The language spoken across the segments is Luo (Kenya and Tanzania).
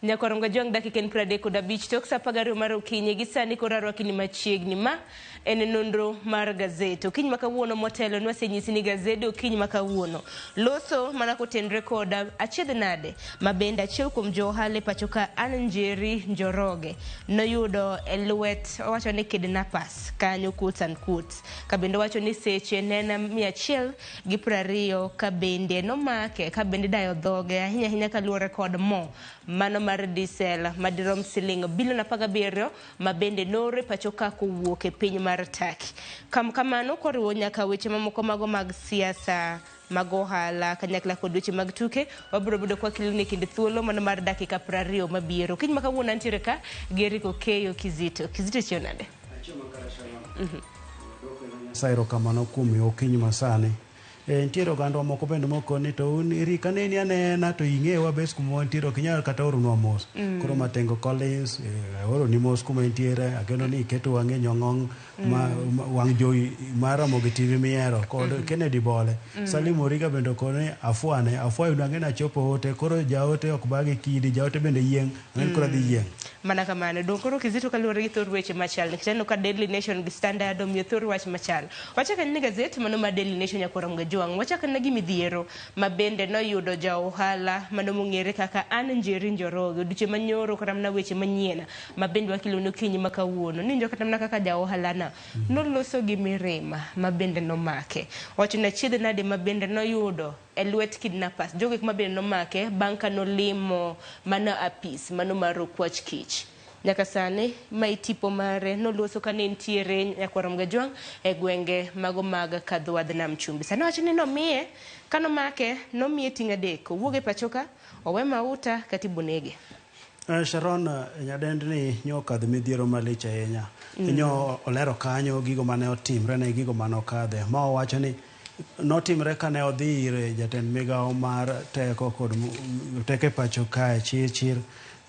Nyakoronga jong dakiken pradeko da bich tok sa pagario mar okinyi gi sani korarwa kini machiegni ma en nonro mar gazeto okinyi makawuono motelo nwasenyisi ni gazedo okinyi makawuono loso mana kotenre koda achiedh nade mabende achiel kuom johale pachoka Ann Njeri Njoroge noyudo elwet owacho ni kidnappers kanyo quotes and quotes kabende wacho ni seche nena 120 kabende nomake kabende dayo dhoge ahinya kaluore kod mo mano mar diesel madirom siling bilion 17 mabende nore pachoka kowuok e piny mar Turkey. Kamano koriwo nyaka weche mamoko mago mag siasa mag ohala kanyakla kod weche mag tuke wabiro bedo kwa kilini kinde thuolo mano mar dakika 20 mabiro kiny makawuono antiere ka Geriko Keyo Kizito chionade Sairo kamano kumi okinyi masani ntiere oganda moko bende moko ni to rika neni anena to ing'ewa bes kuma ntiere kinyal kata orunwa mos koro Matengo Collins oro ni mos kuma ntiere ageno ni keto wang'e nyong'ong wang' joyi mara mogi TV miero kod Kennedy Bole Salim Origa bende kone afwayo nang'ena chopo ote koro jaote ok bagi kidi jaote bende yieng' ng'en koro dhi yieng' mana kamano dong koro Kizito kaluore gi thor weche machal nikitano ka Daily Nation gi Standard omiyo thor wach machal wachaka ni gazeti mano ma Daily Nation Nyakoronga Jwang wachaka na gi midhiero mabende noyudo ja ohala mano mong'ere kaka Ann Njeri Njoroge odiche manyoro kata mna weche manyiena mabende wakilo nokinyi makawuono ninjo kata mna kaka ja ohala na noloso gi mirima mabende nomake wacho na chiedh nade mabende noyudo elwet kidnappers jogo mabende nomake banka nolimo mana apis mano mar okwach kich nyaka sani maitipo mare noloso kane ntiere Nyakoronga Jwang e gwenge mago mag kadhwadh nam chumbi sani wacho ni nomiye kanomake nomiye ting' adek owuoge pachoka owe mauta katibu nege Sharon nyadend ni nyokadh midhiero malich ahinya nyo olero kanyo gigo mane otimre ne gigo mane okadhe ma owacho ni notimre kane odhi ir jatend migao mar teko kod teke pachoka chir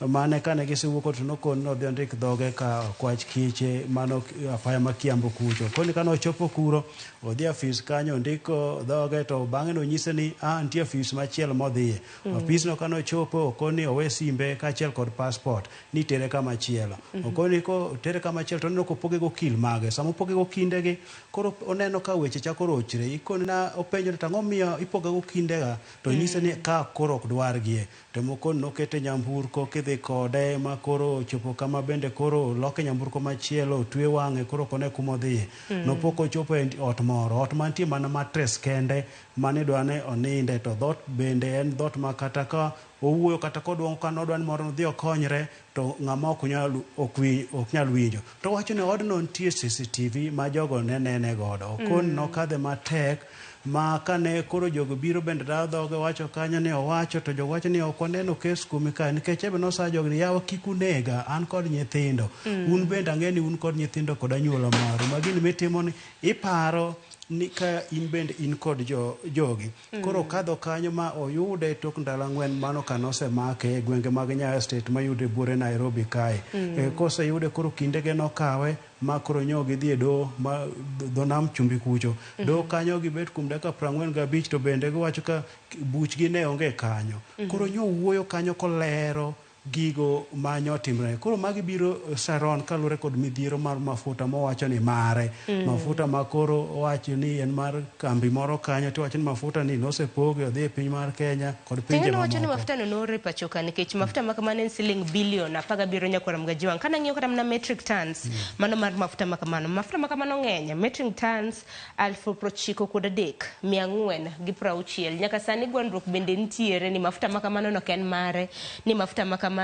mane kane gisewuoko to nokon nodhi ondik dhoge ka kwach kiche mano apaya makiambo kucho koni kane ochopo kuro odhi afis kanyo ndiko dhoge to bang'e nonyise ni nitie afis machielo modhiye afis no kane ochopo okoni owe simbe kaachiel kod passport ni tere kama chielo okoni ko tere kama chielo to neno kopoge go kil mage sama opoge go kindegi koro oneno ka weche chako rochre ikoni na openjo ni tang'o miyo ipoge go kindega to nyise ni ka koro ok dwargie to mokon nokete nyamburko kidhi kode ma koro chopo kama bende koro loke nyamburko machielo twe wang'e koro kone kumodhiye nopoko chopo e ot moro ot mantie mana matres kende mane dwane oninde to dhot bende en dhot ma kata ka owuoyo kata kodwongo ka nodwani moro dhi okonyre to ng'ama ok nyal winjo to wacho ni odno nitie CCTV ma jogo nene godo okon nokadhe matek ma kane koro jogo biro bende dawo dhoge wacho kanyo ni owacho to jogo wacho ni ok oneno kes kuome ka nikech ebe nosa jogo ni yawa kik unega an kod nyithindo un bende ang'eni un kod nyithindo kod anyuola maru ma gini mitimo ni iparo ni ka in bende in kod jogi koro kadho kanyo ma oyude tok ndalo 4 mano kanose make e gwenge mag Nyayo State mayude buore Nairobi kae kose yude koro kindege nokawe ma koro nyogi dhi e do ma dho nam chumbi kucho do kanyo gibet kuom dakika 45 to bende giwacho ka buchgi ne onge kanyo koro nyo wuoyo kanyo kolero gigo manyo timre koro magi biro Sharon kalure kod midhiero mar mafuta mowacho ni mare mafuta makoro owacho ni en mar kambi moro kanyo to wacho ni mafuta ni nosepoge odhi e piny mar Kenya kod pinje mamoko wacho ni mafuta no nore pachoka nikech mafuta makamano en siling bilion 17 Nyakoronga Jwang kana ng'iyo kata na metric tons mano mar mafuta makamano ng'eny metric tons 93,460 nyaka sani gwandruok bende ntiere ni mafuta makamano no ken mare ni mafuta makamano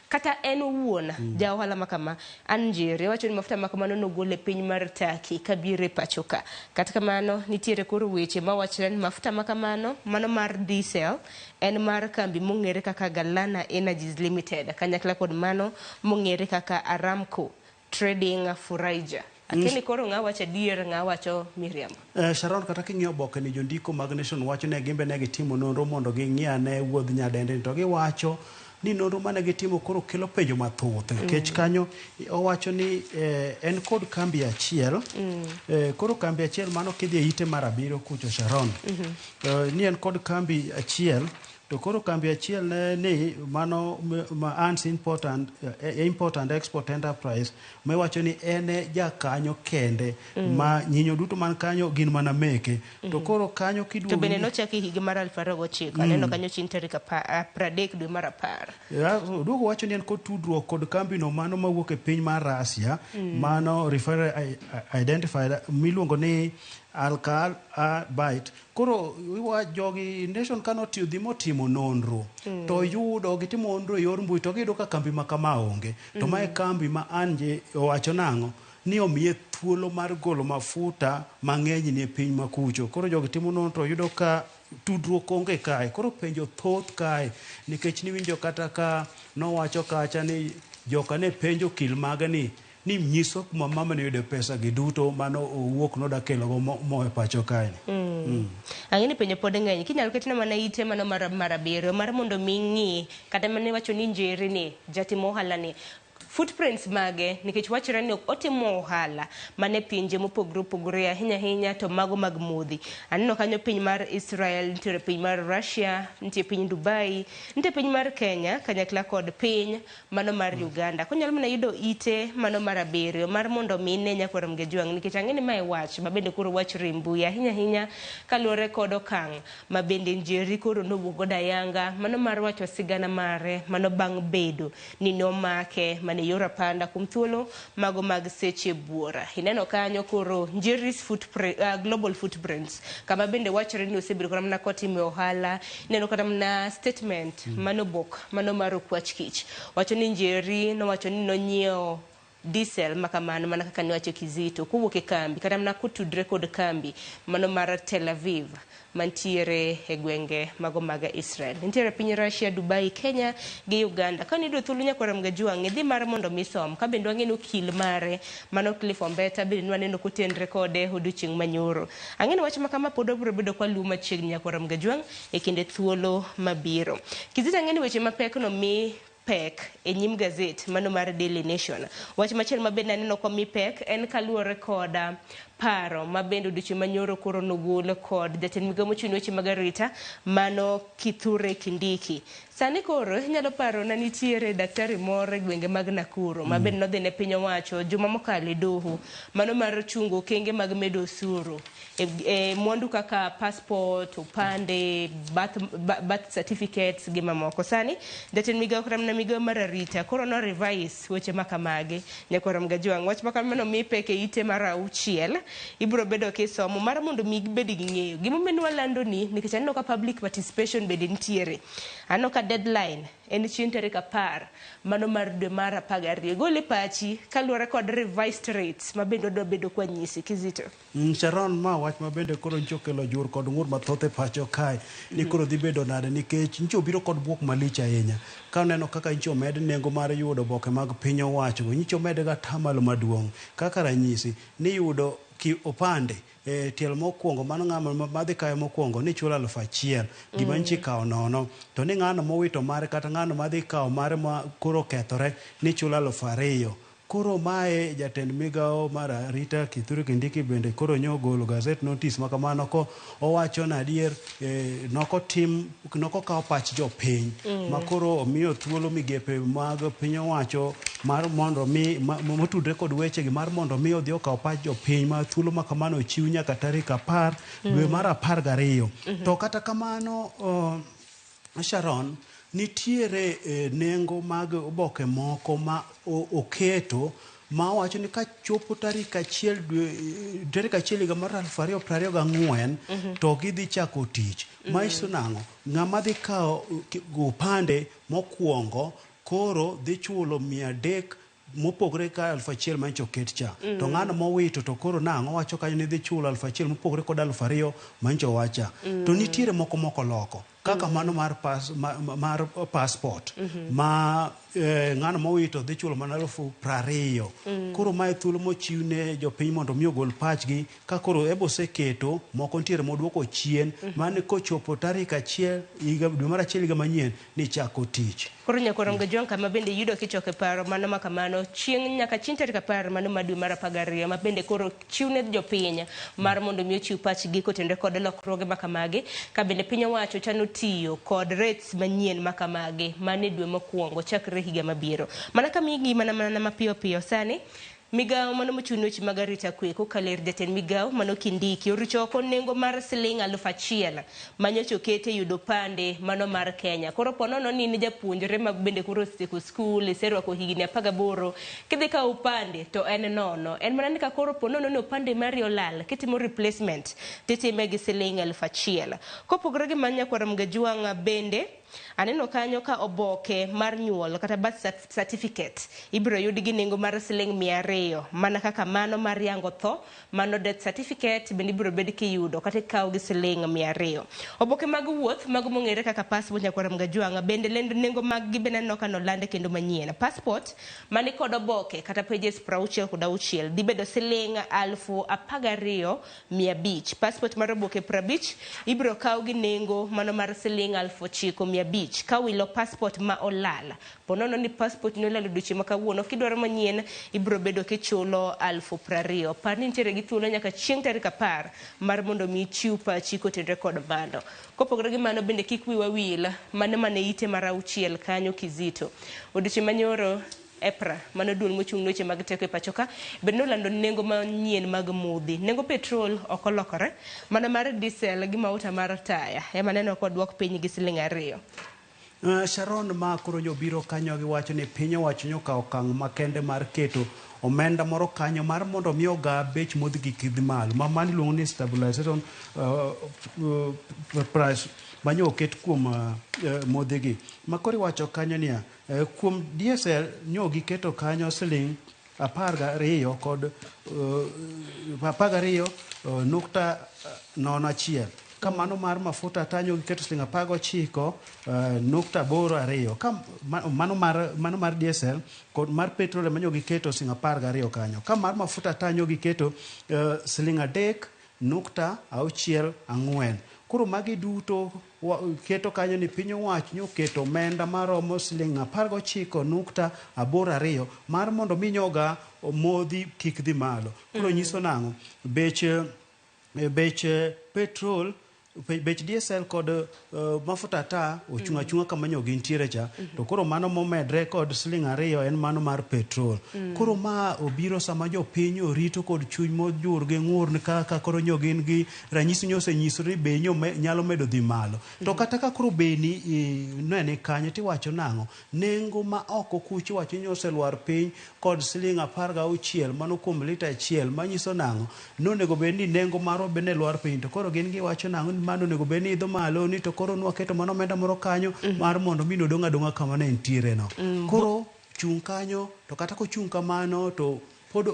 kata en owuon ja ohala makama Ann Njeri wacho ni mafuta makamano nogole piny mar Turkey kabire pachoka kata kamano nitiere koro weche mawacho ni mafuta makamano mano mar diesel en mar kambi mong'ere kaka Galana Energies Limited kanyakla kod mano mong'ere kaka Aramco Trading Furaija akini koro ng'awacho dier ng'awacho miriam Sharon kata king'iyo oboke ni jondiko mag Nation wacho ne gimbe ne gitimo nonro mondo ging'iane wuodh nyadende to giwacho ni nonro mane gitimo koro kelo penjo mathoth nikech kanyo owacho ni en kod kambi achiel koro kambi achiel mano kidhi e ite mar 7 kucho Sharon ni en kod kambi achiel to koro kambi achiel ni mano ma Ants Import and Export Enterprise mewacho ni ene jakanyo kende ma nyinyo duto man kanyo gin mana meke to koro kanyo kiduogo to bende nochaki higa mar 2009 aneno kanyo chin tarik 30 dwe mar 10 duogo wacho ni en kod tudruok kod kambi no mano mawuok e piny mar Russia mano referred identified miluongo ni Alkal Byte. Koro jogi nation cannot dhi motimo nonro to yudo gitimo nonro yor mbui to giyudo ka kambi ma kama onge to mae kambi ma Anje owacho nang'o ni omiye thuolo mar golo mafuta mang'eny ni e piny makucho. Koro jogi timo nonro yudo ka tudruok onge kae. Koro penjo thoth kae nikech niwinjo kata ka nowacho kacha ni joka ne penjo kil maga ni nyiso kuma mama ne yude pesa gi duto mano owuok no da kelo go mo e pacho kae ni. Ang'eni penjo pod ng'eny kinyalo ketna mana ite mano mar abiriyo mar mondo ming'i kata mane wacho ni Njeri ni jatimo ohala ni footprints mage nikech wachre ni otimo ohala mane pinje mopogore opogore ahinya to mago mag modhi. Aneno kanyo piny mar Israel, nitie piny mar Russia, nitie piny Dubai, nitie piny mar Kenya kanyakla kod piny mano mar Uganda. Konyalo mana yudo ite mano mar abiriyo mar mondo mine Nyakwar Mgejwang' nikech ang'eni mae wach mabende koro wach rimbuyi ahinya kaluwore kod okang' mabende Njeri koro nowuok godo ayanga mano mar wacho sigana mare mano bang' bedo ni nomake mane yora panda kum thuolo mago mag seche buora. Ineno kanyo koro Njeri's global footprints kama bende wachre ni osebedo kama na kotime ohala. Ineno kata na statement mano bok mano mar okwach kich wacho ni Njeri no wacho ni nonyiewo diesel makamano mana kaka niwacho Kizito kowuok e kambi kata mana kotudre kod kambi mano mar Tel Aviv mantiere e gwenge mago maga Israel. Nitiere piny Russia, Dubai, Kenya gi Uganda. Ka nido thuolo Nyakwar Mgejwang' dhi mar mondo misom ka bende wang'eno kil mare mano Cliff Ombeta bende waneno kotenre kode odiochieng' manyoro. Ang'eno wach makama pod obiro bedo kwa luwo machiegni Nyakwar Mgejwang' e kinde thuolo mabiro. Kizito ang'eni weche mapek no mi pek e nyim gazet mano mar Daily Nation. Wach machiel mabende aneno kwa mi pek en kaluwore koda paro mabende odiochieng' manyoro koro nogol kod jatend migawo mochung' weche mag arita mano Kithure Kindiki. Sani koro inyalo paro na nitiere daktari moro e gwenge mag Nakuru mabende nodhi ne piny owacho juma mokalo e doho mano mar chungo kenge mag medo osuru e mwandu kaka passport, opande, birth certificates gi mamoko. Sani jatend migawo kata na migawo mar arita koro no revise weche makamage Nyakwar Mgejwang'. Wach makamano mi peke ite mar 6 ibro bedo kisomo mar mondo mi bedi gi ng'eyo gimomiyo walando ni nikech aneno ka public participation bede nitiere. Aneno ka deadline en chieng' tarik 10 mano mar dwe mar 12. Gole pachi kaluwore kod revised rates mabende do bedo kwa nyisi Kizito. Sharon ma wach mabende koro ncho kelo jur kod ng'ur mathoth e pacho kae ni koro dhi bedo nade nikech ncho biro kod buok malich ahinya ka neno kaka ncho med nengo mar yudo boke mag piny owacho ncho med ga tamalo maduong' kaka ranyisi ni yudo ki opande tiel mokwongo mano ng'ama madhi kayo mokwongo ni chulo 1,000 gima nchi kawo nono to ni ng'ano mowito mare kata ng'ano madhi kawo mare ma koro kethore ni chulo 2,000. Koro mae jatend migawo mar arita Kithure Kindiki bende koro nyogolo gazet notice makamano ko owacho na adier noko kawo pach jopiny ma koro omiyo thuolo migepe mag piny owacho mar mondo mi motudre kod weche gi mar mondo mi odhi okawo pach jopiny ma thuolo makamano chiw nyaka tarik 10 dwe mar 12. To kata kamano Sharon nitiere nengo mag oboke moko ma oketo ma wacho ni ka chopo tarik 1 higa mar 2024 to gidhi chako tich. Maiso nang'o ng'ama dhi kawo opande mokwongo koro dhi chulo 300 mopogre ka 1,000 mancho ket cha to ng'ano mowito to koro nang'o wacho kanyo ni dhi chulo 1,000 mopogre kod 2,000 mancho wacha to nitiere moko loko kaka mano mar passport ma ng'ano mowito dhi chulo mana 20,000. Koro mae thuolo mochiwne jopiny mondo mi ogol pachgi ka koro oseketo moko ntiere moduoko chien mane kochopo tarik 1 dwe mar 1 higa manyien ni chako tich. Koro Nyakwar Mgajwang' kama bende yudo kichoke paro mano ma kamano nyaka chieng' tarik 10 mano ma dwe mar 12 ma bende koro chiwne jopiny mar mondo mi ochiw pachgi kotenore kod lokruoge ma kamagi ka bende piny owacho chano tiyo kod rates manyien ma kamagi mane dwe mokwongo chakre higa mabiro. Mana kamigi mana mapiyo piyo sani Migao mano mochung' weche mag arita kwe kokalo ir jatend migao mano Kindiki oricho oko nengo mar siling 1,000 manyocha okete yudo pande mano mar Kenya. Koro ponono ni japuonjre mag bende koro osetieko skul iserwako higni 18 kidhi ka upande to en nono. En mana ni ka koro ponono ni upande mari olal kitimo replacement titime gi siling 1,000. Kopogore gi manya Nyakwar Mgajwang' bende aneno kanyo ka oboke mar nyuol kata birth certificate ibiro yudi gi nengo mar siling 200 mana kaka mano mar yango tho mano death certificate bende ibiro bed kiyudo kata kaw gi siling 200. Oboke mag wuoth mag mong'ere kaka passport Nyakwar Mgajwang' bende lendo nengo mag gi bende no kano lande kendo manyien. Passport mani kod oboke kata pages 66 dhi bedo siling 12,500. Passport mar oboke 50 ibiro kaw gi nengo mano mar siling 9,500 ka wilo passport ma olal. Ponono ni passport no lalo duche makawuono kidwaro manyien ibiro bedo kichulo 20,000. Par ni nitiere gi thuolo nyaka chieng' tarik 10 mar mondo mi chiw pachi kotenore kod mano. Kopogore gi mano bende kik wiwa wil mane ite mar 6 kanyo Kizito. Odiche manyoro EPRA mano duol mochung' weche mag teko e pachoka bende nolando nengo manyien mag mudhi. Nengo petrol okolokore mana mar diesel gi mauta mar taya ema neno kod dwok piny gi siling 2. Sharon ma koro jobiro kanyo giwacho ni piny owacho nyoka okang' makende mar keto omenda moro kanyo mar mondo mi oga bech modhi gi kidhi malo ma mani luongo ni stabilization price manyo oket kuom modhi gi makori wacho kanyo niya kuom diesel nyo giketo kanyo siling 12 kod 12.01 kamano mar mafuta tanyo giketo siling 19.82 ka mano mar diesel kod mar petrol manyo giketo siling 12 kanyo ka mar mafuta tanyo giketo siling 3.64. Koro magi duto keto kanyo ni piny owacho nyo keto omenda maromo siling 19.82 mar mondo minyoga modhi kik dhi malo. Koro nyiso nang'o bech petrol bech diesel kod mafuta ta ochunga kama nyo gintiere cha to koro mano momedre kod siling 2 en mano mar petrol. Koro ma obiro sama jo piny orito kod chuny mojur gi ng'ur kaka koro nyo gin gi ranyisi nyo senyisore be nyo nyalo medo dhi malo. To kata ka koro be ni nene kanyo tiwacho nang'o nengo ma oko kuchi wacho nyo selwar piny kod siling 16 mano kuom lita 1 manyiso nang'o nonego be ni nengo maro be ne lwar piny to koro gin giwacho nang'o mano nego be ni idho malo ni to koro nwaketo mano omenda moro kanyo mar mondo mi nodong' adong'a kama ne ntiere no. Koro chung' kanyo to kata kochung' kamano to pod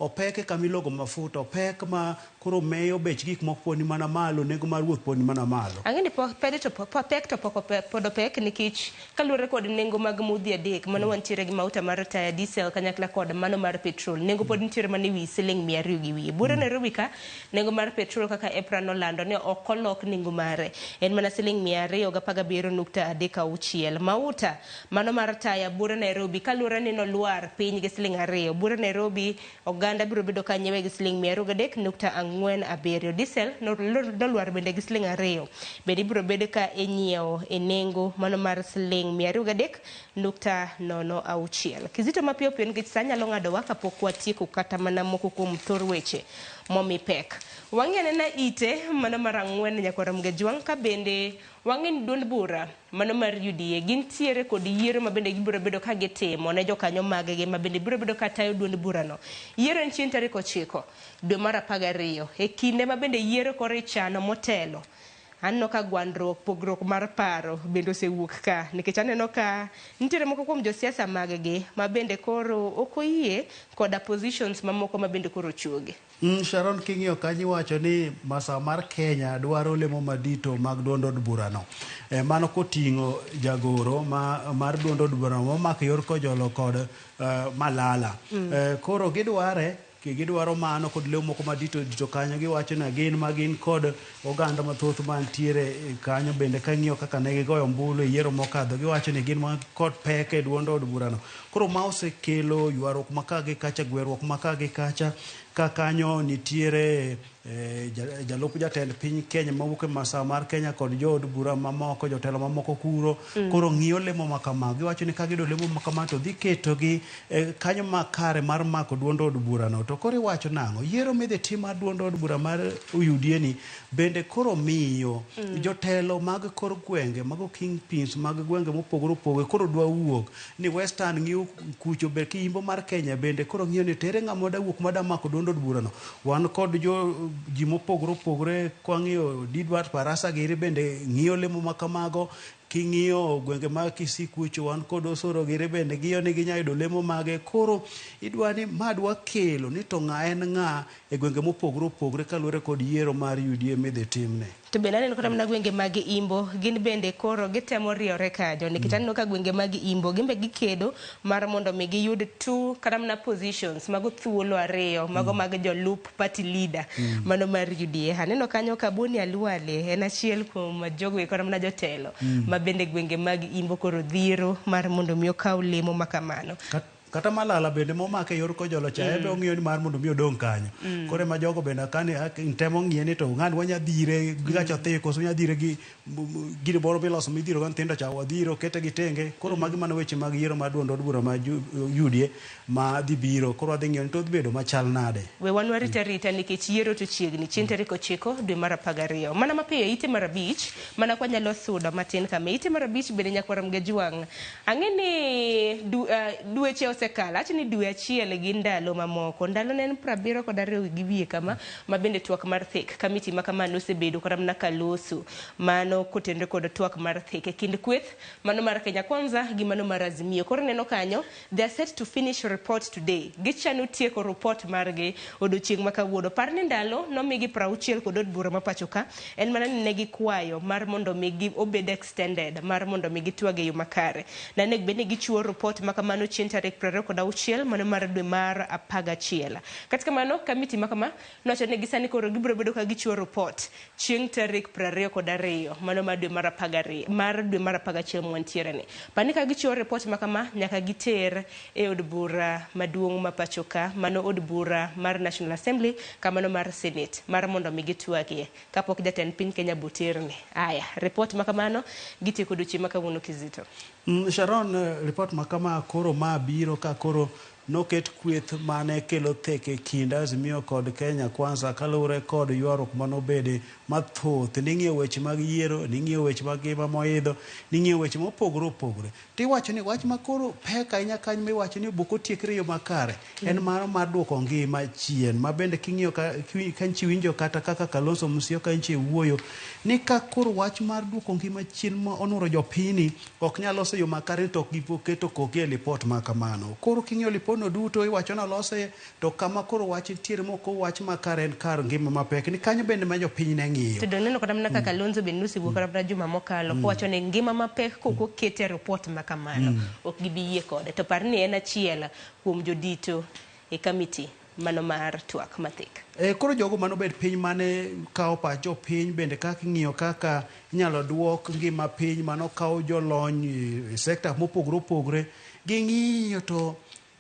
opeke kamilogo mafuta opek ma koro meyo bech gik moko poni mana malo nengo mar wuoth poni mana malo. Ang'eni pek to pod opek nikech kaluwore kod nengo mag mudhi adek mano wantiere gi mauta mar taya diesel kanyakla kod mano mar petrol nengo pod nitiere mana wi siling 200 gi wiye. Bura Nairobi ka nengo mar petrol kaka EPRA nolando ne okolok nengo mare en mana siling 217.36. Mauta mano mar taya bura Nairobi kaluwore ni nolwar piny gi siling 2. Bura Nairobi Uganda biro bedo kanyewe gi siling 203.47. Diesel nolwar bende gi siling 2. Bende biro bedo ka inyiewo e nengo mano mar siling 203.06. Kizito mapiyo piyo nikech sa nyalo ng'adowa kapok watieko kata mana moko kuom thor weche momi pek. Wang'ene na ite mano mar 4 Nyakwar Mgajwang' ka bende wang'en duond bura mano mar UDA gintiere kod yiero ma bende gibiro bedo ka gitimo ne jokanyo maggi ma bende biro bedo ka tayo duond bura no. Yiero en chieng' tarik 9 dwe mar 12 e kinde ma bende yiero kore chano motelo anno ka gwandruok pogruok mar paro bende osewuok ka nikech aneno ka nitiere moko kuom josiasa maggi ma bende koro ok oyie koda positions mamoko ma bende koro chuoge. Sharon, king'iyo kanyi wacho ni masa mar Kenya dwaro lemo madito mag duond od burano. Mano koting'o jagoro mar duond od burano momako yor kojolo kod Malala. Koro gidwaro mano kod lemo moko madito kanyo. Giwacho na gin kod oganda mathoth mantiere kanyo bende kang'iyo kaka ne gigoyo ombulu e yiero mokadho. Giwacho ni gin kod pek e duond od burano. Koro ma osekelo ywaruok maka gi kacha, gweruok maka gi kacha, ka kanyo nitiere jalup jatend piny Kenya mawuok e masa mar Kenya kod jood bura mamoko, jotelo mamoko koro ng'iyo lemo makama. Giwacho ni ka gido lemo makama to dhi ketogi kanyo makare mar mako duond od burano. To koro iwacho nang'o? Yiero midhi tim mar duond od bura mar UDA ni bende koro miyo jotelo mag kor gwenge, mago kingpins mag gwenge mopogore opogore koro dwa wuok ni Western ng'iyo kucho be kiimbo mar Kenya bende koro ng'iyo ni tere ng'ama da wuok mada mako duond od burano. Wan kod ji mopogore opogore kwang'iyo Didwat Barasa giri bende ng'iyo lemo makamago. King'iyo gwenge mag Kisii kucho wan kod Osoro giri bende ng'iyo ni ginya yudo lemo mage. Koro idwa ni madwa kelo ni to ng'a en ng'a e gwenge mopogore opogore kaluwore kod yiero mar UDA midhi timne. To bende aneno kata mana gwenge mag Imbo gin bende koro gitemo riore kanyo nikech aneno ka gwenge mag Imbo gimbe gikedo mar mondo mi giyud two kata mana positions mago thuolo ariyo mago mag jolup party leader mano mar UDA. Aneno kanyo ka Boni Alwale en achiel kuom jogo kata mana jotelo ma bende gwenge mag Imbo koro dhiro mar mondo mi okaw lemo makamano. Kata Malala bende momake yor kojolo cha ebe ong'iyo ni mar mondo mi odong kanyo. Kore ma jogo bende kani temo ng'iye ni to ng'an wanya dhire gigacho thi koso nya dhire gi giri boro biloso midhiro gan tindo cha wadhiro kete gi tenge. Koro magi mano weche mag yiero mar duond od bura ma UDA ma dhi biro. Koro wadhi ng'iyo ni to dhi bedo machal nade. We wan warita nikech yiero to chiegni chieng' tarik 9 dwe mar 12. Mana mapiyo ite mar 5 mana kwanyalo sudo matin kama ite mar 5 bende nyakwaram ge juang. Ang'eni dweche osekala achni dwe achiel gi ndalo mamoko. Ndalo ne en 72 gi wiye kama ma bende twak mar thik kamiti makamano osebedo kata mana kaloso mano kotenre kod twak mar thik e kind kweth mano mar Kenya Kwanza gi mano mar Azimio. Koro neno kanyo they are set to finish report today. Gichano tieko report margi odiochieng' ma kawuono. Parni ndalo nomigi 60 kod od bura ma pachoka en mana ni negi kwayo mar mondo migi obed extended mar mondo migi twage yo makare. Na nek bende gichuo report makamano chieng' tarik 26 mano mar dwe mar 11. Katika mano kamiti makama nocho ne gisani koro gibro bedo ka gichuo report chieng' tarik 22 mano mar dwe mar 12 mar dwe mar 11 mwantiere ni. Pani ka gichuo report makama nyaka giter e od bura maduong' ma pachoka mano od bura mar National Assembly kamano mar Senate mar mondo mi gitwage kapok jatend piny Kenya butirni. Aya report makamano gitieko dochi makawuono Kizito. Sharon, report makama koro ma biro ka koro noket kweth mane kelo theke kind Azimio kod Kenya Kwanza kaluwore kod ywaruok manobede mathoth. Ning'iyo weche mag yiero, ning'iyo weche mag ngima moidho, ning'iyo weche mopogore opogore. Tiwacho ni wach makoro pek ahinya kanyo miwacho ni boko tiekre yo makare en mano mar duoko ngima chien. Ma bende king'iyo kanchi winjo kata kaka Kalonzo Musyoka enche wuoyo ni ka koro wach mar duoko ngima chien ma onuro jopini ok nyalo loso yo makare to gipoketo koke report makamano. Koro king'iyo report no duto iwacho na lose to kama koro wach tiere moko wach makare en kar ngima mapek ni kanyo bende ma jopiny ne ng'iyo. To doneno kata mana kaka Kalonzo bende nosewuok kata juma mokalo kowacho ni ngima mapek koko kete report makamano ok gibiyie kode. To parni en achiel kuom jodito e kamiti mano mar twak mathik. Koro jogo mano bed piny mane kao pacho piny bende kaka ng'iyo kaka inyalo duok ngima piny mano kao jolony sekta mopogore opogore gi ng'iyo to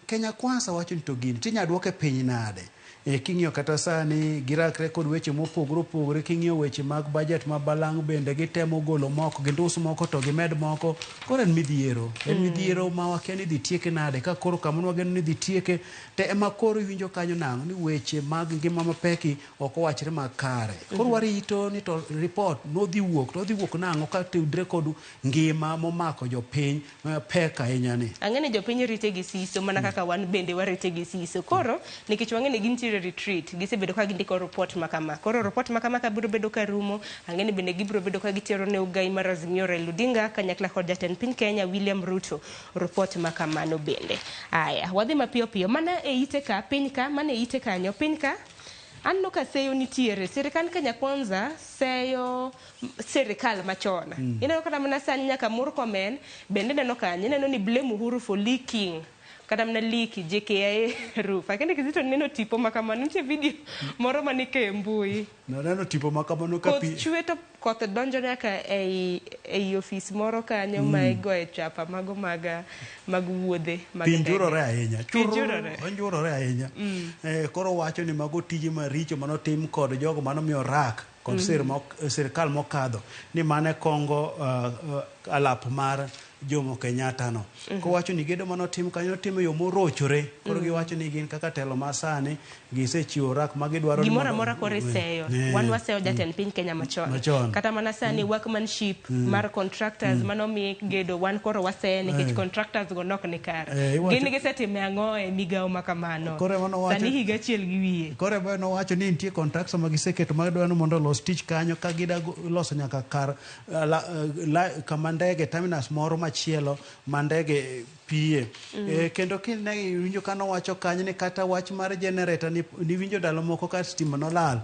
Kenya Kwanza wacho ni to gini tinya duoke piny nade. King'iyo kata sani girakre kod weche mopogore opogore. King'iyo weche mag budget ma balang' bende gitemo golo moko gindus moko to gimed moko. Koro en midhiero. En midhiero ma wakia ni dhi tieke nade. Ka koro kamano wageno ni dhi tieke te ema koro iwinjo kanyo nang'o ni weche mag ngima mapeki ok owachre makare. Koro warito ni to report nodhi wuok. To odhi wuok nang'o ka tudre kod ngima momako jopiny pek ahinya ni. Ang'eni jopiny rite gi siso mana kaka wan bende warite gi siso. Koro nikech wang'eni gin gintiere retreat gisebedo ka gindiko report makama. Koro report makama ka biro bedo ka rumo ang'eni bende gibiro bedo ka gitero ne ugai mar Azimio Raila Odinga kanyakla kod jatend piny Kenya William Ruto report makamano bende. Aya wadhi mapiyo piyo mana e ite ka piny ka mana e ite kanyo piny ka anno ka seyo nitiere sirikal Kenya Kwanza seyo sirikal machona ineno kata mana sani nyaka Murkomen bende neno kanyo ineno ni blame Uhuru for leaking kata mna liki JKIA roof akende kizito neno tipo makamano nitie video moro manike mbui neno tipo makamano ka pi chweto koth donjo nyaka ei ofis moro kanyo ma igoe chapa mago mag wuodhe pinjurore ahinya pinjurore ahinya koro wacho ni mago tije maricho manotim kod jogo manomiyo rak kod sirikal mokadho ni mane kongo alap mar Jomo Kenyatta no kowacho ni gedo manotim kanyo timo yo morochore koro giwacho ni gin kaka telo masani gisechiwo rak magidwaro gimora mora kore seyo wan waseyo jatend piny Kenya machon kata mana sani workmanship mar contractors manomi gedo wan koro waseyo nikech contractors go nok ni kare gin gisetime ang'o e migawo makamano sani higa achiel gi wiye kore bano wacho ni nitie contractors magiseketo magidwaro mondo los tich kanyo ka gida loso nyaka kar kama ndege terminus moro machielo mandege pie kendo kine winjo kano wacho kanyo ni kata wach mar generator ni winjo dalo moko ka stima nolal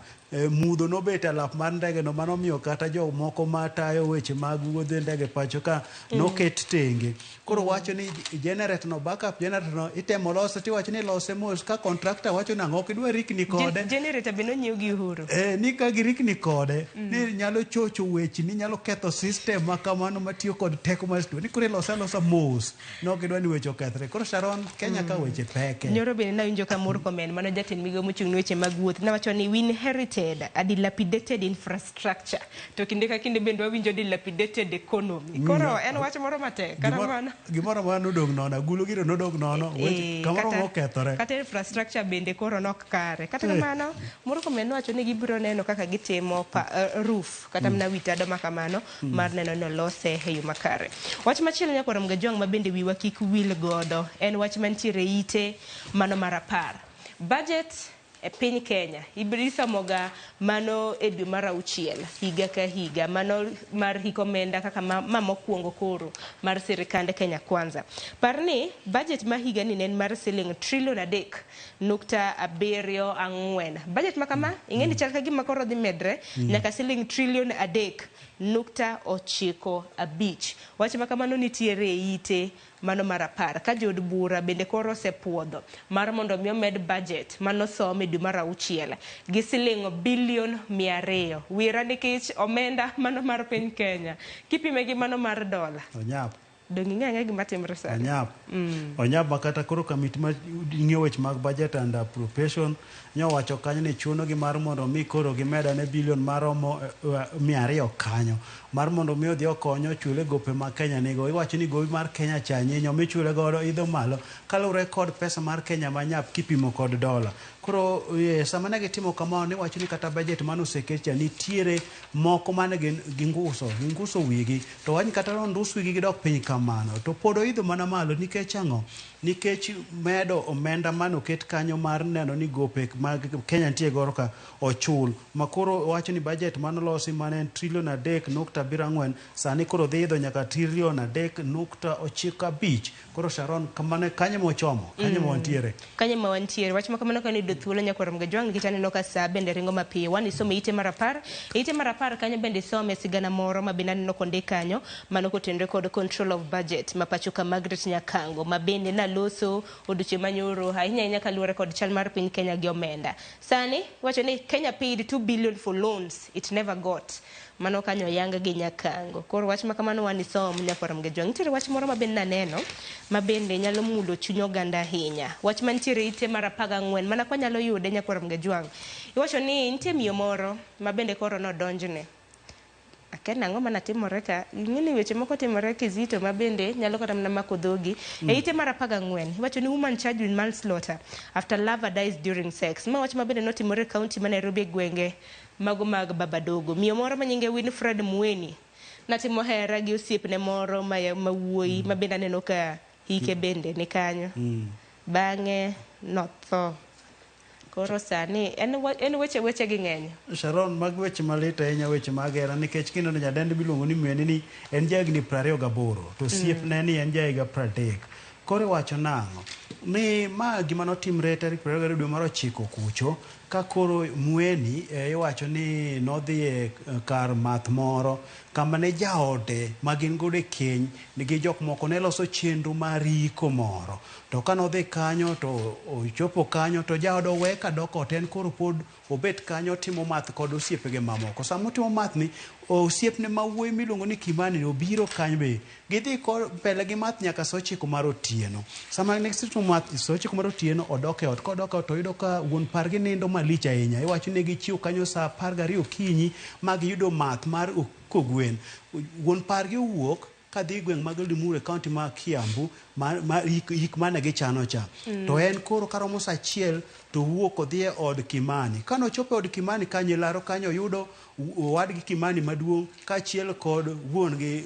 mudho nobet alap mar ndege no manomiyo kata jo moko matayo weche mag wuodhe ndege pacho ka noket tenge koro wacho ni generator no backup generator no itemo loso tiwacho ni lose mos ka contractor wacho nang'o kidwa rikni kode generator beno nyiew gi Uhuru ni ka girikni kode ni nyalo chocho weche ni nyalo ketho system makamano matiyo kod teko mar stima ni kore losa mos no kidwa ni weche okethre koro Sharon Kenya ka weche peke nyoro bende nawinjo ka Murkomen mano jatend migawo mochung' ne weche mag wuoth nawacho ni we inherited a dilapidated infrastructure to kinde ka kinde bende wawinjo dilapidated economy koro en wach moro matek kata mana gimoro ma nodong nono agulu giro nodong nono kamoro mokethore kata infrastructure bende koro nok kare kata kamano Murkomen wacho ni gibiro neno kaka gitimo roof kata mna witado makamano mar neno no lose e yo makare wach machielo nyakoro mgajwang ma bende wiwa kik wil godo en wach mantiere ite mano mar 10 budget e piny Kenya ibrisa moga mano e dwe mar 6 higa ka higa mano mar hikomenda kaka mokwongo koro mar sirikande Kenya Kwanza parni budget ma higa ni nen mar siling trillion 3.74 budget makama ingeni chal ka gima koro dhi medre nyaka siling trillion 3.95 wach makamano nitiere ite mano mar 10 ka jod bura bende koro sepuodho mar mondo mi omed budget mano some dwe mar 6 gi siling bilion 200 wira nikech omenda mano mar piny Kenya kipime gi mano mar dola onyap dongi ng'e gima timre sani onyap makata koro kamiti ma ng'iyo weche mag budget and appropriation nyowacho kanyo ni chuno gi mar mondo mi koro gimeda ne bilion maromo 200 kanyo mar mondo mi odhi okonyo chule gope ma Kenya nigo iwacho ni gowi mar Kenya chanyenyo michule godo idho malo kalure kod pesa mar Kenya manyap kipimo kod dola koro sama ne gitimo kamano ni wacho ni kata budget manosekecha nitiere moko mane ginguso wigi to wany kata ndus wigi gidok piny kamano to podo idho mana malo nikech ang'o nikech medo omenda manoket kanyo mar neno ni gope mag Kenya nitie goro ka ochul makoro wacho ni budget manolosi mane trillion 3.74 sani koro dhi idho nyaka trillion 3.95 koro Sharon kamane kanyo mochomo kanyo wantiere wach makamano ka ni do thuolo nyakoro mgajwang nikech aneno ka saa bende ringo mapiyo wan isome ite mar 10 kanyo bende some sigana moro ma bende aneno konde kanyo mano kotenre kod control of budget mapacho ka Margaret Nyakango ma bende naloso oduche manyoro ahinya kaluwore kod chal mar piny Kenya gi omenda sani wacho ni Kenya paid 2 billion for loans it never got mano kanyo yanga gi Nyakango koro wach makamano wan isom nyakoro mgajwang nitiere wach moro ma bende naneno ma bende nyalo mulo chuny oganda ahinya wach mantiere ite mar 14 mana kwa nyalo yude nyakoro mgajwang iwacho ni nitie miyo moro ma bende koro nodonjne akena ng'o mana timore ka ng'ini weche moko timore Kizito ma bende nyalo kata mna mako dhogi e ite mar 14 iwacho ni woman charged with manslaughter after lover dies during sex ma wach ma bende notimore county ma Nairobi gwenge mago mag Babadogo miyo moro ma nyinge Winfred Mweni natimo hera gi osiepne moro ma wuoyi ma bende aneno ka hike bende ni kanyo bang'e notho koro sani en weche gi ng'eny. Sharon, mag weche malit ahinya weche magera nikech kineno nyadendi miluongo ni Mweni ni en jahigni 28 to osiepne ni en jahigni 30. Koro wacho nang'o ni ma gima notimre tarik 22 dwe mar 9 kucho ka koro Mweni iwacho ni nodhi e kar math moro kama ne jaode ma gin godo e keny nigi jok moko ne loso chenro mar iko moro to ka nodhi kanyo to ochopo kanyo to jaode owe ka dok ot en koro pod obet kanyo timo math kod osiepege mamoko. Sama otimo math ni osiepne ma wuoyi miluongo ni Kimani ni obiro kanyo be gidhi mbele gi math nyaka saa 9 mar otieno. Sama next to math saa 9 mar otieno odok e ot, kodok e ot to yudo ka wuon pargi nindo malich ahinya. Iwacho ni gichiwo kanyo saa 12 okinyi ma giyudo math mar kogwen. Wuon pargi owuok kadhi gweng' mag Limuru kaunti ma Kiambu hik mane gichano cha. To en koro karomo saa 1 to wuok odhi e od Kimani. Kano chopo od Kimani kanyo laro kanyo yudo wadgi Kimani maduong' kaachiel kod wuon gi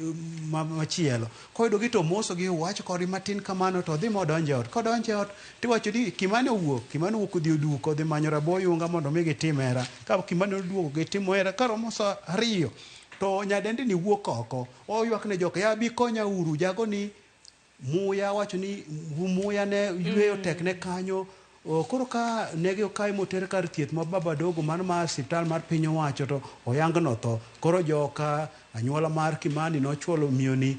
machielo. Koyudo gi to moso gi wacho kodgi matin kamano to dhi modonje ot. Kodonje ot tiwacho ni Kimani owuok odhi oduko odhi manyo rabo yunga mondo mi gitim hera. Ka Kimani oduogo gitimo hera karomo saa 2 to nyadendi ni wuok oko. Oywak ne jok ya bi konya uru jago ni muya wacho ni muya ne yweyo tekne kanyo. Koro ka negi okai moter kar thieth ma Baba Dogo mano mar osiptal mar piny owacho to oyang no tho. Koro joka anyuola mar Kimani nochwalo miyoni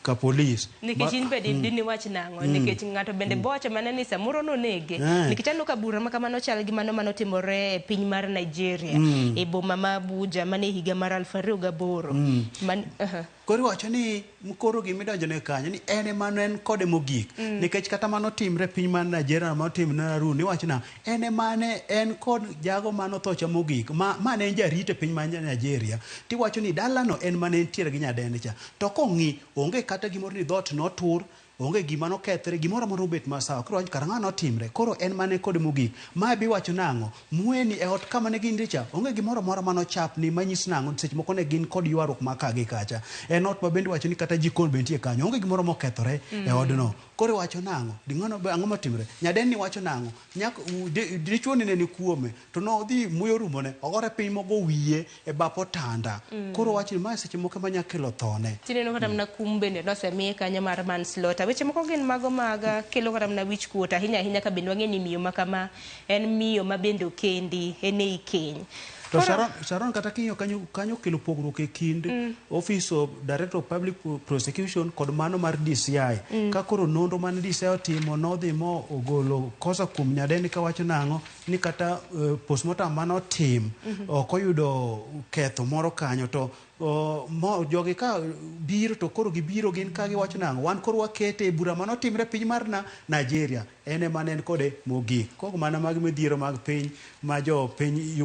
ka polis. Nikech in bende dini wach nang'o nikech ng'ato bende boche mana ni samoro nonege nikech aneno ka bura ma kamano chal gi mano manotimore e piny mar Nigeria e boma ma Abuja mane higa mar 2008. Koro wacho ni koro gimidonjone kanyo ni en emano en kode mogik nikech kata mano timre piny mar Nigeria mano timre Arun iwacho na en emane en kod jago mano thocha mogik ma ne en jarite piny mar Nigeria tiwacho ni dalano en mane entiere gi nyadendi cha to kong'i onge kata gimoro ni dhot notur onge gima nokethre gimoro amora obet masawa koro karang'o notimre koro en mane kod mogik ma bi wacho nang'o Mweni e ot kama ne gin richa onge gimoro amora manochap ni manyis nang'o seche moko ne gin kod ywaruok ma ka gi kacha en ot ma bende wacho ni kata jikon bentie kanyo onge gimoro mokethore e odno koro wacho nang'o ding'ono ang'o matimre nyadendi wacho nang'o nyaka dichuo ni ne ni kuome to nodhi muyo rumone ogore piny mogo wiye e bap otanda koro wacho ni ma seche moko manyakelo thone tineno kata mna kum bende nosemiye kanyo mar manslaughter weche moko gin mago maga kelo kata mna wich kuot ahinya ka bende wang'e ni miyo makama en miyo ma bende okendi en ei keny. To Sharon kata kinyo kanyo kelo pogruok e kind Office of Director of Public Prosecution kod mano mar DCI ka koro nonro man DCI otimo nodhi mo ogolo kosa kuom nyadendi ka wacho nang'o ni kata postmortem mano tim okoyudo ketho moro kanyo to jogi ka biro to koro gibiro gin ka giwacho nang'o wan koro wakete e bura mano timre piny mar Nigeria en ema en kode mogik koko mana mag midhiero mag piny ma jo piny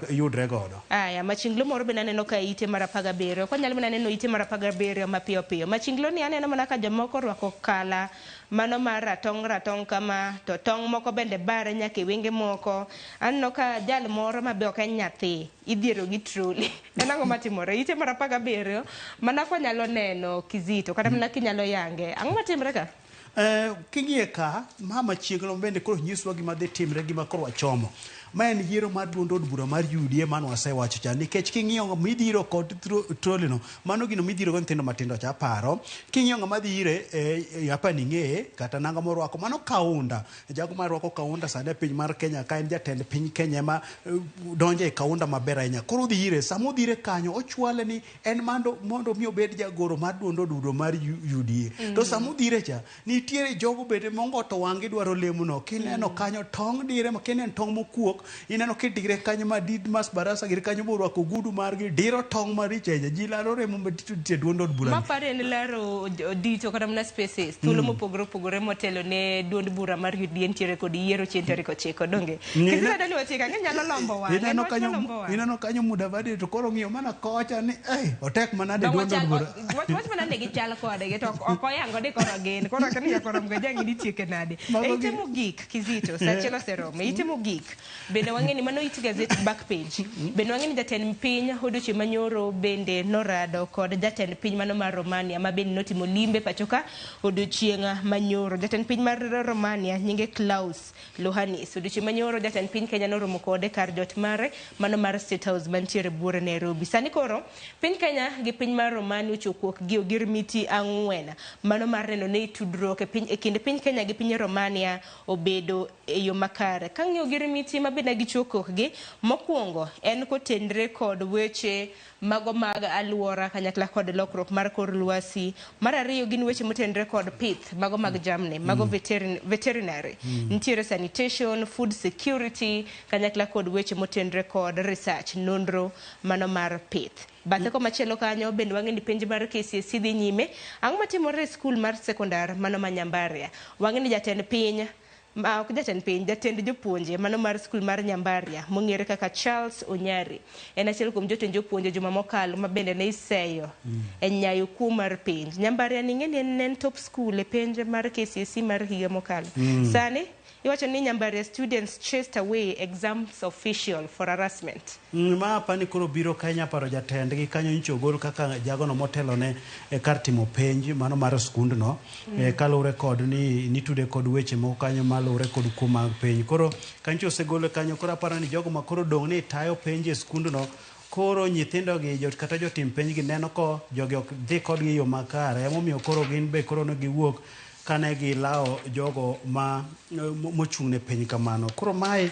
yudre godo. Aya machinglo moro be naneno ka ite mar 17 ko nyalo naneno ite mar 17 mapiyo piyo machinglo ni aneno mana ka jomoko rwako kala mano mar ratong kama to tong moko bende bare nyaka wenge moko anno ka jal moro mabe ok en nyathi idhiero gi troli en ang'o matimore ite mar 17 mana ko nyalo neno Kizito kata mana kinyalo yange ang'o matimre ka king'iye ka mama chieglo bende koro nyiswa gima dhi timre gima koro wachomo ma en yiero mar duond od bura mar UDA mano wasewacho cha nikech king'iyo midhiro kod troli no mano gino midhiro go nyithindo matindo cha paro king'iyo ng'ama dhire hapa ni ng'e kata nanga morwako mano kaunda jago mar rwako kaunda sane piny mar Kenya ka en jatend piny Kenya ma donje e kaunda maber ahinya koro dhire samo dhire kanyo ochwale ni en mondo mi obed jagoro mar duond od bura mar UDA to samo dhire cha nitiere jogo bende mongo to wangi dwaro lemo no kineno kanyo tong dire ma kinen tong mokuok ineno kidire kanyo ma Didmas Barasa gir kanyo borwako gudu margi diro tong maricheje ji laro remo matito te duond od bura ma pare ne laro dito kata mna spaces thuolo mopogore motelo ne duond bura mar UDA ntiere kod yiero chieng' tarik 9 donge kisa dali watika nyalo lombo wa ineno kanyo Mudavadi to koro ng'iyo mana kocha ni otek manade duond od bura wach manade gichal kode to okoyango de koro gen koro kan ya koro mga jangi ni tieke nade ite mogik Kizito sachelo seromo ite mogik bende wang'eni mano it gazet back page bende wang'eni jatend piny odiochieng' manyoro bende norado kod jatend piny mano mar Romania ma bende notimo limbe pachoka odiochieng' manyoro. Jatend piny mar Romania nyinge Klaus Lohanis odiochieng' manyoro jatend piny Kenya noromo kode kar jot mare mano mar State House mantiere buore Nairobi. Sani koro piny Kenya gi piny mar Romania ochokuok gi ogirmiti ang'wen mano mar neno ne tudruok e kind piny Kenya gi piny Romania obedo e yo makare. Kang'iyo ogirmiti mabende gichokuok gi mokwongo en kotenre kod weche mago mag aluora kanyakla kod lokruok mar kor lwasi. Mar ariyo gin weche motenre kod pith mago mag jamni mago veterinary nitiere sanitation, food security kanyakla kod weche motenre kod research nonro mano mar pith. Bathe ko machielo kanyo bende wang'eni penj mar KCSE dhi nyime. Ang'o matimore e skul mar sekondar mano ma Nyambaria? Wang'eni jatend piny jatend jopuonje mano mar skul mar Nyambaria mong'ere kaka Charles Onyari en achiel kuom jotend jopuonje juma mokalo ma bende ne iseyo e nyayo kuo mar penj. Nyambaria ni ng'eni en top school e penj mar KCSE mar higa mokalo. Sani iwacho ni Nyambaria students chased away exams official for harassment. Ma apani koro biro Kenya paro jatend gi kanyo nyicho gol kaka jagono motelo ne kar timo penj mano mar skundno kalure kod ni nitude kod weche moko kanyo malure kod kuo mag penj. Koro kanyo osegole kanyo koro aparo ni jogo makoro dong' ni tayo penj e skundno koro nyithindo gi kata jotim penj gi neno ko jogi ok dhi kodgi yo makare emomiyo koro gin be koro ne giwuok kane gilao jogo mochung' ne piny kamano. Koro mae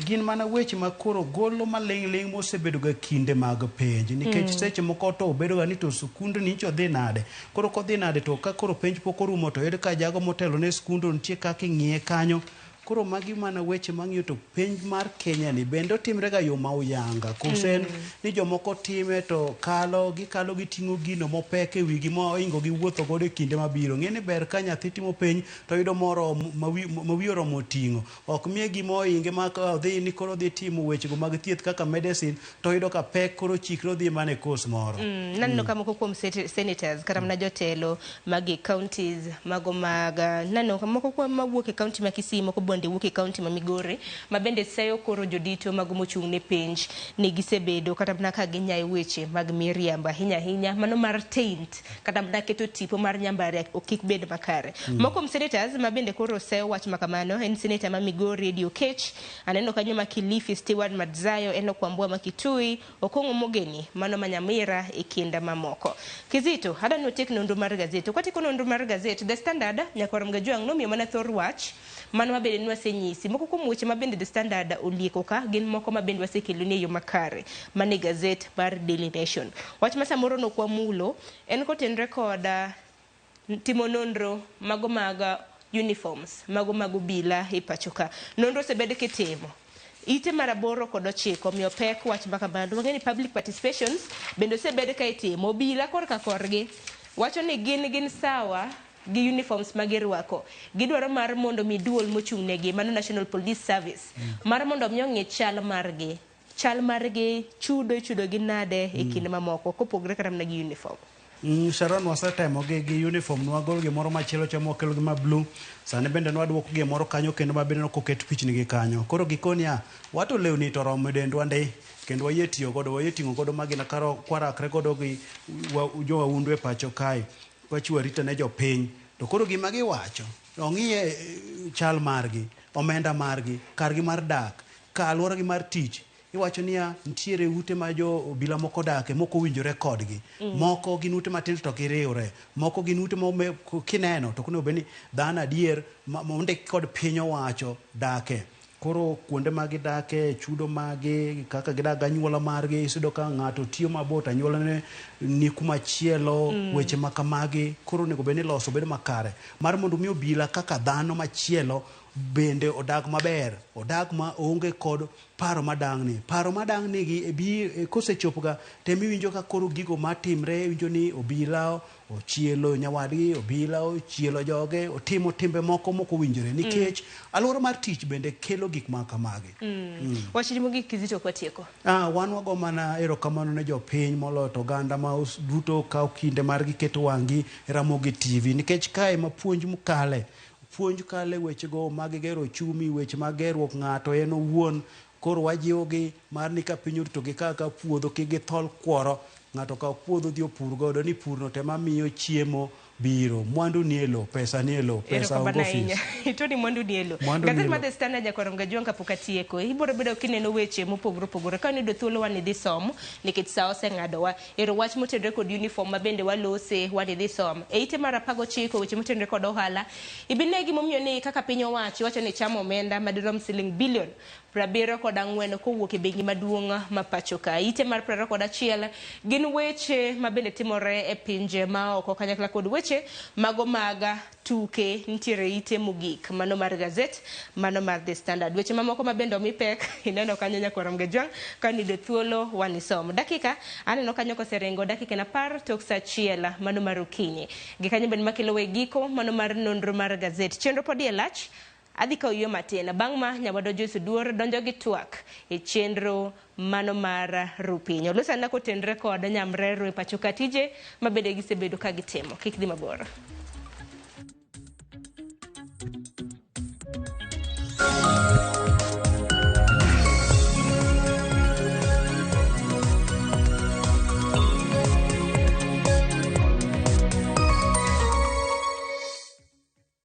gin mana weche ma koro golo maling' mosebedo ga kinde mag penj nikech seche moko to obedo ga ni to skund ni cho dhi nade. Koro kodhi nade to ka koro penj pok orumo to yud ka jago motelo ne skundo nitie kaka ing'iye kanyo. Koro magi mana weche mang'iyo to penj mar Kenya ni bende otimre ga yo ma uyanga kusen ni jomoko time to gikalo giting'o gino mopek e wigi moingo gi wuotho godo e kinde mabiro. Ng'eni ber ka nyathi timo penj to yudo moro ma wi oromo ting'o ok miye gimo oinge ma odhi ni koro dhi timo weche go mag thieth kaka medicine to yudo ka pek koro chikro dhi mane kos moro. Nanno kama kuom senators kata mana jotelo mag counties mago mag nanno moko kuom mawuok e county ma Kisii moko bende wuok e county ma Migori ma bende seyo koro jodito mag mochung' ne penj ni gisebedo kata mana ka ginyayo weche mag miriamba hinya mano mar taint kata mana keto tipo mar Nyambaria okik bed makare. Moko senators ma bende koro seyo wach makamano en senator ma Migori Eddie Okech, aneno kanyo ma Kilifi Stewart Madzayo, eno Kwambua Makitui, Okong'o Mogeni mano ma Nyamira e kinda mamoko. Kizito hada no tek nonro mar gazeti kwati ko nonro mar gazeti The Standard nyakoro mgajuang no miyo mana thor wach mano mabende nwasenyisi moko kuom weche mabende The Standard olieko ka gin moko mabende wasekelo ne yo makare mane gazet mar Daily Nation. Wach ma samoro no kwa mulo en kotenre kod timo nonro mago mag uniforms mago mag obila e pachoka. Nonro sebede kitimo ite maraboro kod 9 miyo pek wach makamano. Wang'eni public participations bende sebede ka itimo obila korka korgi wacho ni gin sawa gi uniforms magirwako. Gidwaro mar mondo mi duol mochung' negi mano National Police Service mar mondo mi ong'e chal margi chudo gi nade e kinde mamoko kopogre kata mana gi uniform. Sharon wasetemo gi uniform nwagol gimoro machielo chamo kelo gi ma blue sani bende nwadwoko gimoro kanyo kendo mabende nokoket pichni gi kanyo. Koro gikonia wato lewni to romo dendwa nde kendo waye ting'o godo magina karo kwarakre godo gi jo waundu e pacho kae wachiwo arita ne jopiny. To koro gima giwacho ong'iye chal margi, omenda margi, kargi mar dak, ka alworagi mar tich. Iwacho niya ntiere ute ma jo obila moko dake moko winjore kodgi. Moko gin ute matindo to giriwre. Moko gin ute kineno to kuno beni dhano adier mondik kod piny owacho dake. Koro kuonde magi dake, chudo magi, kaka gidak anyuola margi, isudo ka ng'ato tiyo mabot anyuola ne ni kuma chielo, weche makamagi. Koro nego beni loso bedo makare mar mondo mi obila kaka dhano machielo bende odag maber, odag ma onge kod paro madang'ni gi kosechopo ga temi winjo ka koro gigo matimre winjo ni obila ochielo nyawadgi, obila ochielo joge, otimo timbe moko winjore nikech alwora mar tich bende kelo gik ma kamagi. Wachni mogik Kizito kwa tieko. Wan wago mana erokamano ne jopiny moloyo to oganda ma duto kawo kinde margi keto wang'gi e Ramogi TV nikech kae ma puonj kale wechego mag gero chumi, weche mag gerruok ng'ato en owuon koro wajiwogi mar ni ka piny to gikaka puodho kigithol kworo ng'ato ka puodho dhi opur godo ni purno tema miyo chiemo biro mwandu ni elo pesa ni elo pesa ongo fis ito ni mwandu ni elo gazet mar The Standard Nyakorom Gajwang kapok atieko ibiro bedo kineno weche mopogore opogore ka nido thuolo wan idhi som nikech sa oseng'adowa ero wach motenore kod uniform mabende walose wan idhi som e ite mar 19 weche motenore kod ohala ibine gimomiyo ni kaka piny owacho wacho ni chamo omenda madirom siling bilion 74 kowuok e bengi maduong' ma pacho ka ite mar 21 gin weche mabende timore e pinje ma oko kanyakla kod weche mago maga tuke nitiere ite mogik mano mar gazet mano mar The Standard weche mamoko mabende omi pek ineno kanyo Nyakorom Gajwang ka nido thuolo wanisom dakika aneno kanyo koserengo dakika na par tok sa achiel mano mar okinyi gikanyo bende makelo we giko mano mar nonro mar gazet chenro podi e lach adhi ka uyo matena bang' ma nyawado Joyce Duor donjo gi twak e chenro mano mar rupinyo lusana kotenre kod nyamrero e pacho katije mabende gisebedo ka gitimo kik dhi mabor